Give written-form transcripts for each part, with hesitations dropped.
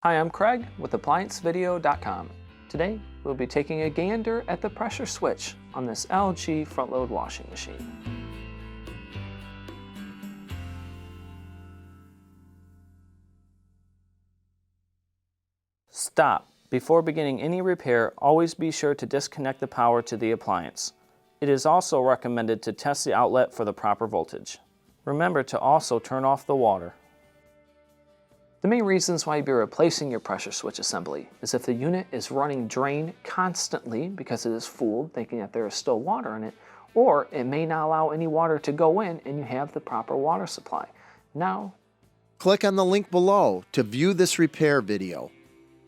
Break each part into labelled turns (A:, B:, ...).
A: Hi, I'm Craig with ApplianceVideo.com. Today, we'll be taking a gander at the pressure switch on this LG front-load washing machine. Stop. Before beginning any repair, always be sure to disconnect the power to the appliance. It is also recommended to test the outlet for the proper voltage. Remember to also turn off the water. The main reasons why you'd be replacing your pressure switch assembly is if the unit is running drain constantly because it is fooled thinking that there is still water in it, or it may not allow any water to go in and you have the proper water supply. Now,
B: click on the link below to view this repair video.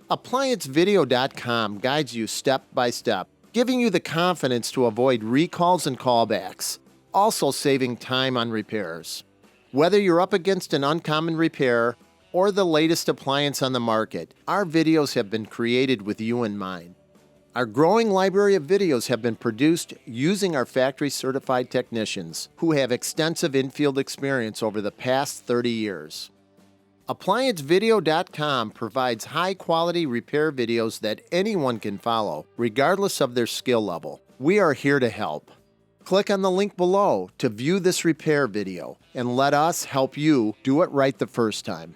B: ApplianceVideo.com guides you step by step, giving you the confidence to avoid recalls and callbacks, also saving time on repairs. Whether you're up against an uncommon repair or the latest appliance on the market, our videos have been created with you in mind. Our growing library of videos have been produced using our factory-certified technicians who have extensive infield experience over the past 30 years. ApplianceVideo.com provides high-quality repair videos that anyone can follow, regardless of their skill level. We are here to help. Click on the link below to view this repair video and let us help you do it right the first time.